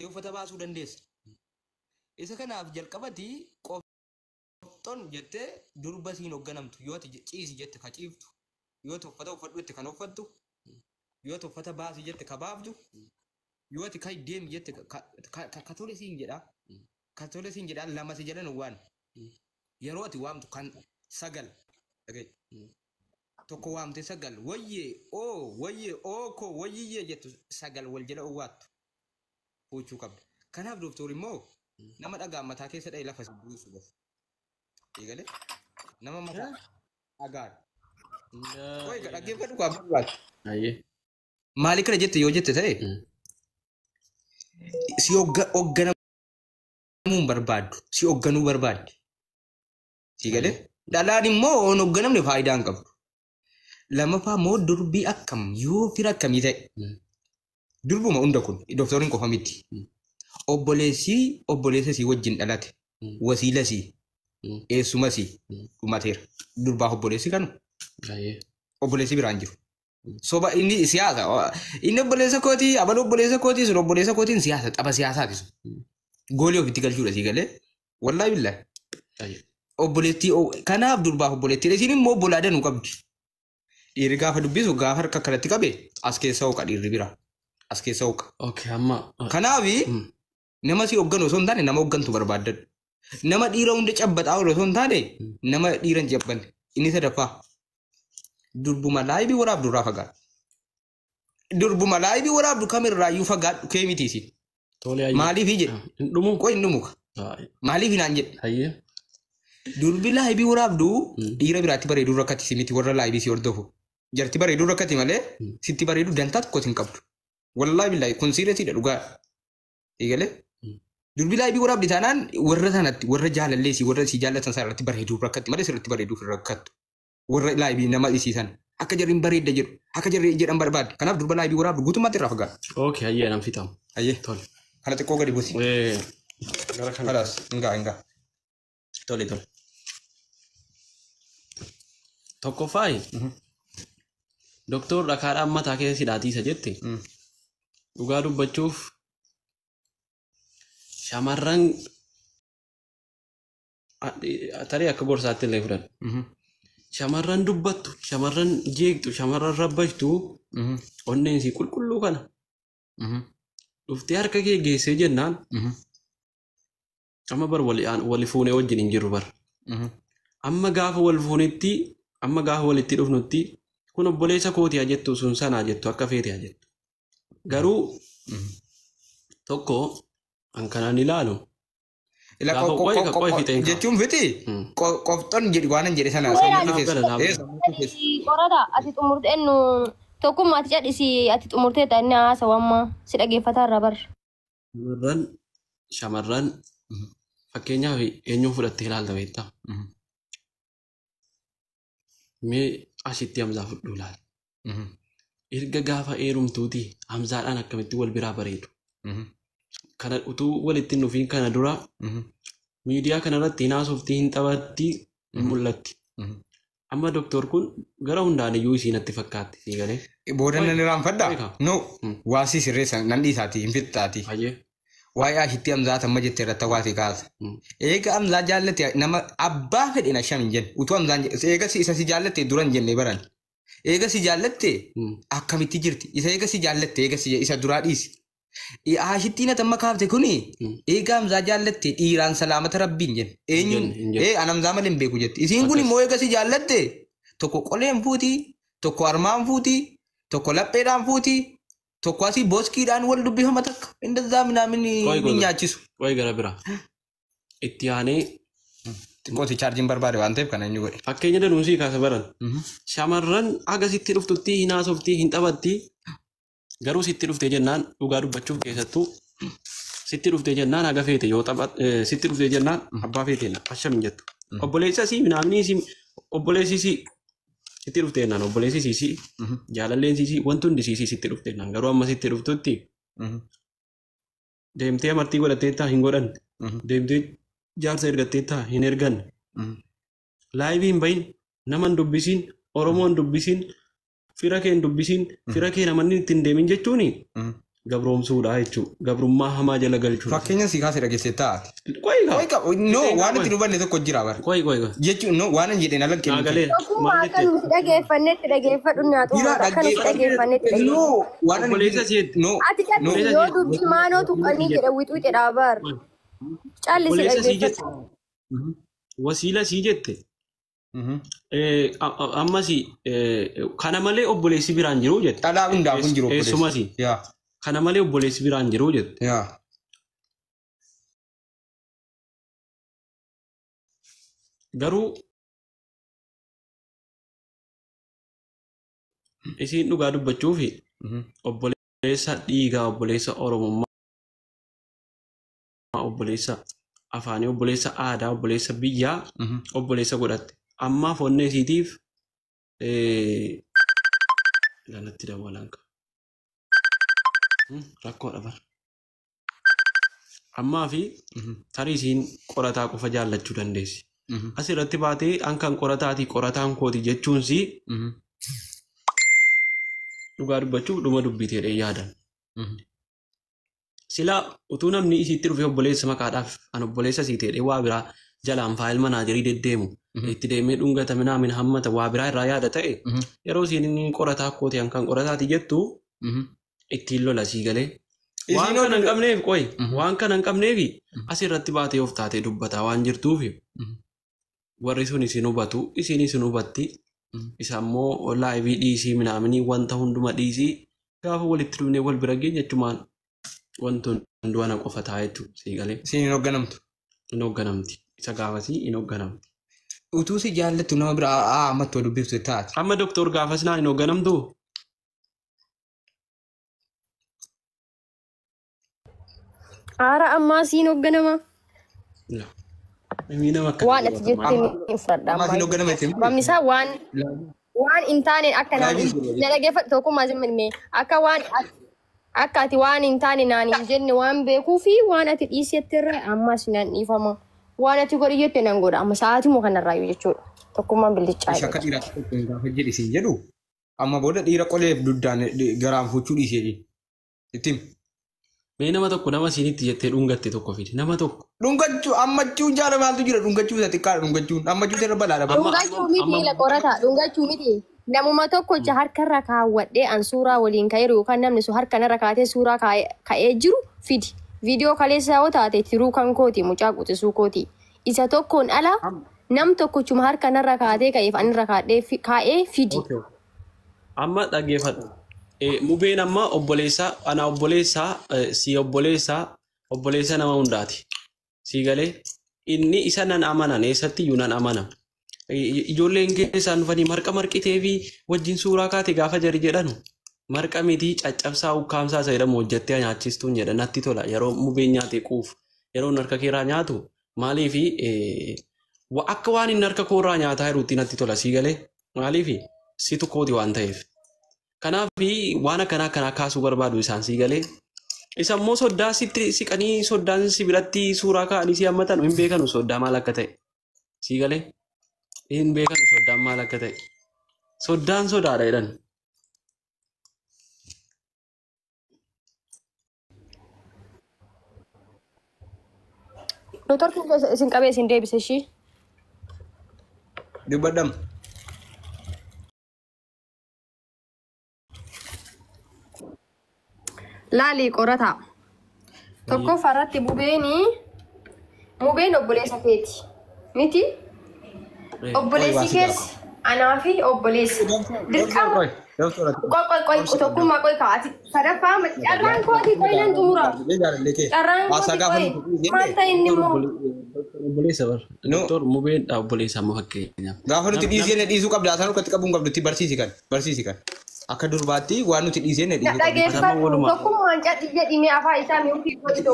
uffata baasuu dandeessa. Isa kanaaf jalqabati qofton jettee durba siin hoogganamtu yoo ciisi jette ka ciiftu yoo uffata uffadhu jette kan uffattu yoo uffata baasi jette ka baaftu yoo kai deem jette ka tole siin jedha ka tole siin jedha lama si jedhan waan yeroo ati waamtu kan sagal dhagee tokko waamte sagal wayye ko wayye jettu sagal wal jala uwaattu puuchuu qabda. Kanaaf doktor immoo nama dhagaa mataa keessa dha'ee lafa buusu bas. Eegale nama mataa dhagaa. Koy ka dhaggeeffadhu kwa barbaadu. Ayyee. Maali kana jette yoo jette ta'e si hoogganamuu barbaaddu si hoogganuu barbaaddi. Si gale dhalaan immoo on hoogganamne faayidaa hin qabdu. Lamaffaa immoo durbii akkam yoo fira akkamii ta'e durbuma hunda kun doktoriin qofa miti. Obboleessa si wajjin dhalate wasiila si eessuma si dhumateera durbaa obboleessi kanu obboleessi biraan jiru soba inni siyaasa inni obboleessa kootii abala obboleessa kootii sun obboleessa kootiin siyaasa xaba siyaasaati sun goolii ofitti galchuudha si galee wallaahi billahi obboleettii kanaaf durbaa obboleettii isin immoo obbolaadan nu qabdi dhiirri gaafa dubbisu gaafa harka kanatti qabe as keessa hooqa dhiirri bira as keessa hooqa. Okay amma. Kanaafi nama si hogganu osoo hin taane nama hoggantu barbaadadhu. Nama dhiira hunda cabbataa osoo hin taane nama dhiira hin cabbanne. Inni sadaffaa durbuma laayibii waraabdu irraa fagaadhu. Durbuma laayibii waraabdu kamirraayyuu fagaadhu kee mitiisi. Maaliif jedhe? Qoy hin dhumuka. Maaliif hinaan jedhe? Ayyee. Durbi laayibii waraabdu dhiira biraatti bareeduu rakkati si miti warra laayibii si hordofu. Jarti bareeduu rakkati malee sitti bareeduu dantaa tokkos hin qabdu. Wallahi billahi kun sireetiidha dhugaa. Eegale durbi laayibii waraabdi taanaan warra sanatti warra jaalalleessi warra si jaallatan sanatti bareeduu rakkatti malee sirriitti bareeduu rakkattu. Warra laayibii nama isiisan akka jarriin bareedda jedhu akka jarri jedhan barbaadde. Kanaaf durba laayibii waraabdu guutummaatti irraa fagaadhu. Okay ayyee nam fitamu. Ayyee tole. Kana xiqqoo gadi buusi. Gara kana. Kalaas ingaa. Tole. Tokkoffaayi. Doktor dhakaadhaan mataa keessa hidhaatiisa jette. Dhugaa dubbachuuf shamarran tarii akka gorsaatti illee fudhadhu. Shamarran dubbattu, shamarran jeeqxu, shamarran rabbashtu onneen si qulqulluu kana. Dhuftee harka kee geessee jennaan amma bar wali fuunee wajjin hin jirru bar. Amma gaafa wal fuunetti amma gaafa walitti dhufnutti kun obboleessa kootii haa jettu sun sanaa jettu akka feete haa jettu. Garuu tokko an kanaan ilaalu. Jechuun fiti qofton jedhi waan jedhe sana qorata ati xumurteennu tokkummaa ati cadhisi ati xumurteeta inni haasawamma si dhageeffataa irra bar. Shamarran fakkeenyaaf eenyuun fudhattee ilaalta beektaa? Mee asitti Hamzaa fudhuu ilaala. Erga gaafa heerumtuuti Hamzaadhaan akkamitti wal biraa bareedu. Kana utuu walitti hin dhufiin kana dura miidiyaa kanarratti hinaasoftii hin taphatti mul'atti. Amma doktor kun gara hundaan iyyuu isiinatti fakkaatti sii galee. Booda nan irraanfadhaa? No waasii sirreessa nan dhiisaati hin fixxaati. Waa'ee ashitti Hamzaa amma jettee irratti hawaasii kaasa. Eega Hamzaa jaallate nama abbaa fedhe na sham hin jenne. Utuu Hamzaan eega isa si jaallatte dura hin jenne baran. Eega si jaallatte akkamitti jirti? Isa eega si jaallatte eega isa duraa dhiisi. Ashittiin atamma kaafte kuni eega Hamzaa jaallatte dhiiraan salaamata rabbiin jenne. Eenyuun an Hamzaa malee hin beeku jetti. Isiin kun immoo eega si jaallatte tokko qoleen fuuti, tokko armaan fuuti, tokko lapheedhaan fuuti. Tokko asii booskiidhaan wal dubbifama takka indazaa minaamin hin nyaachisu. Wayi gara biraa. Itti aanee. Xiqqooti chaarjiin barbaade waan ta'eef kana inni godhe. Fakkeenya danuunsii kaasa baran. Shamarran aga sitti dhuftutti hin haasoftii hin taphatti. Garuu sitti dhuftee jennaan dhugaa dubbachuuf keessattuu sitti dhuftee jennaan aga feete yoo sitti dhuftee jennaan abbaa feeteen asham hin jettu. Obboleessa sii minaamni obboleessi sii. Sitti dhuftee jennaan obboleessi siisii jaalalleen siisii wanti hundi siisii sitti dhuftee jennaan garuu amma sitti dhuftutti deemtee amartii godhatteettaa hin godhanne deemtee jaarsa ergatteettaa hin erganne laayivii hin bahin nama hin dubbisiin Oromoo hin dubbisiin fira kee hin dubbisiin fira kee namanni ittiin deemin jechuuni gabroomsuudha jechuudha. Gabrummaa hamaa jala galchuudha. Fakkeenya si kaasee dhageessee taate. No waan itti dubanne tokko jira bara. Qoy. Jechuun no waan hin jedheen ala kennu. Naagalee. Tokkummaa akka nuti dhaggeeffannetti xumura akka nuti dhaggeeffannetti. No waan Obboleessa si'eetti. no Ati kan yoo dubbii maanoo tuqqanii jedha wixwixedha bar. Callisi Obboleessa sii dhaggeeffatu. jette. Wasiila sii jette. Ammas kana malee obboleessi biraan jiru jette. Dhalaa hundaaf hin jiru. Eessumas Yaa. kana malee obboleessi biraan jiru jette. Yaa. Garuu isiin dhugaa dubbachuufi obboleessa dhiigaa, obboleessa oromummaa, obboleessa afaanii, obboleessa aadaa, obboleessa biyyaa, obboleessa godhatte. Ammaaf onnee isiitiif ilaalatti dabalaan qaba. Rakkoodha bara. Ammaa fi tarii isiin qorataa qofa jaallachuu dandeessi. Asirratti baatee hankan qorataatii qorataan kooti jechuunsi dhugaa dubbachuuf dhuma dubbiteedha yaadan. Silaa utuu namni isiitti dhufee obboleessa maqaadhaaf an obboleessa sii ta'e waa biraa jalaan faayil manaajerii deddeemu itti deemee dhungatamina min hammata waa biraa irraa yaada ta'e yeroo isiin qorataa kooti hankan qorataati jettu ittiin lola sii galee. Waan kana hin qabneef qoy waan kana hin qabneef asirratti baatee of taatee dubbataa waan jirtuuf warri sun isin hubatu isin hubatti isa immoo laayivii dhiisii minaaminii wanta hunduma dhiisii gaafa walitti dhufnee wal bira geenye jechumaan wanti hundumaa qofa taa'e jechuudha sii galee. Siin hin hoogganamtu. Hin hoogganamti. Isa gaafasii hin hoogganamti. Utuu si jaallattu nama biraa ammatti dubbiftu taate. Amma doktor gaafas naan hin hoogganamtu. Aara ammaa siin hoogganama. Waan ati jettee ni fudhadha. Ammaa siin hoogganama jettee. Bamnisaa waan hin taane akka naan na dhaggeeffatu tokkummaa zimmilmee akka ati waan hin taane naan hin jenne waan beekuu fi waan ati dhiisettirra ammas nan dhiifama. Waan ati godhi jette nan godha amma sa'aatii moo kanarraayyuu jechuudha. Tokkummaan billichaa. Shakka dhiiraa gaafa jedhisiin jedhu amma booda dhiira qoleef duddaan garaan fuuchuu dhiisee ittiin. Mee nama tokko nama siinitti jettee dhungatte tokko fide nama tokko. Dhungachuu ammachuu jaala maaltu jira dhungachuu isa xiqqaadha dhungachuun ammachuu irra balaadha. Dhungachuu miti la qorata dhungachuu miti. Namuma tokkocha harkarra kaawwadhee an suuraa waliin ka'eeru yookaan namni sun harkanarra kaatee suuraa ka'ee jiru fidi. Viidiyoo kaleessa yoo taate tiruu kan kooti mucaa quxisuu kooti. Isa tokkoon ala nam tokkochuma harkanarra kaatee ka'eef anirra kaa'ee fidi. Amma dhaggeeffadhu. Mubeen amma obboleessa ana obboleessa si obboleessa nama hundaati. Si galee inni isa nan amanan eessatti iyyuu nan amana. Ijoolleen keessaan dhufanii marqa marqitee fi wajjin suuraa kaate gaafa jari jedhanu marqa miti caccabsaa ukkaamsaa isa jedhamu hojjettee nyaachistuun jedha natti tola yeroo mubeen nyaate quuf yeroo harka keeraa nyaatu maaliif akka waan inni harka koorraa nyaataa jiruutti natti tola si galee maaliif situ kooti waan ta'eef. Kanaaf waan akkanaa kaasuu barbaadu isaan si galee. Isa immoo soddaa sitti siqanii soddaan si biratti suuraa kaa'anii si hammatan hin beekanu soddaa maal akka ta'e. Si galee hin beekanu soddaan maal akka ta'e. Soddaan sodaadha jedhan. Doktor isin qabee isin deebise ishii. Dubbadham. Laali qorata. Tokkoffaa irratti mubeen obboleessa keeti. Miti? Obboleessi keessi anaa fi obboleessi. Dirqama. Qoy tokkummaa qoy kaa'ati. Sadaffaa carraan kooti qoy nan xumura. Carraan kooti qoy maal ta'e inni immoo. Obboleessa bar. Doktor mubeen obboleessa amma fakkeenyaaf. Gaafa nuti dhiisee dhiisuu qabda asaan akkatti qabuun qabdutti barsiisi kan. Akka durbaatti waan nuti dhiisee dhiisuu qabda. Dhaggeeffatu tokkummaan cadhi jedhimee afaan isaa mi'uutii godhitu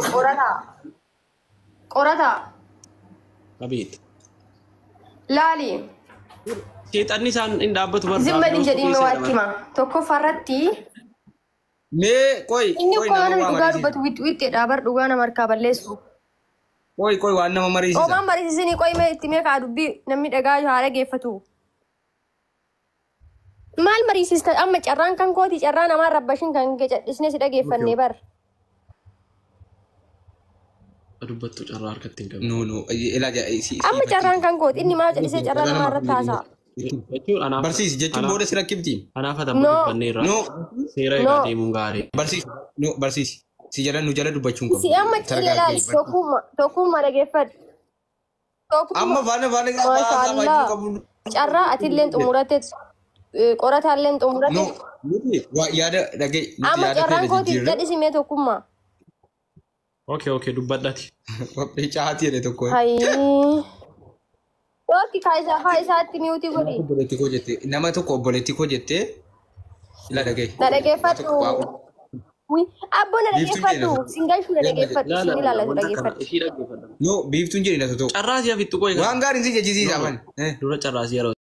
qorata. Qabeeti. Laali. Seexanni isaan hin dhaabbatu barbaadu. Zimmadhi jedhimee waachima. Tokkoffaa irratti. Mee qoy. Inni qoy nama dhugaa dubbatu wixxeedha bar dhugaa nama harkaa balleessu. Qoy waan nama mariisisa. Oomaan mariisisanii qoy mee itti mee kaa dubbii namni dhagaa haala geeffatu. Maal mariisista amma carraan kan kooti carraan namaa rabbashin kan cadhisne si dhageeffannee bar. Dubbattu carraa harkatti hin qabne. No ilaaja Amma carraan kan kooti inni maal cadhisee carraa namaa irratti haasa'a. barsiisi jechuun booda si rakkibtiin. Anaaf hatamu dubbanneerra. Seera eegaa deemuun gaarii. Barsiisi si jala nu jala dubbachuun qabu. Si amma cileelaal tokkummaa dhageeffadhu. Amma baana Maashaallah. Carraa atilleen xumuratte qorataalleen xumuratte. Yaada dhagee. Amma carraan kooti gadhisimee tokkummaa. Okay, dubbadhati. Waphee caati jedhe tokko. Yooki kaayisaatti miutii godhi. Obboleetti koo jette nama tokko obboleetti koo jette ila dhagee. Na dhageeffadhu. Abboon na dhageeffadhu. Singalchuu na dhageeffadhu. Sin ilaallatu dhageeffadhu. Ishii dhaggeeffadha. No biiftuun jedhi na toto. Carraa si'a fittu qo'i. Waan gaariin si jechisiisa man. Dura carraa si'a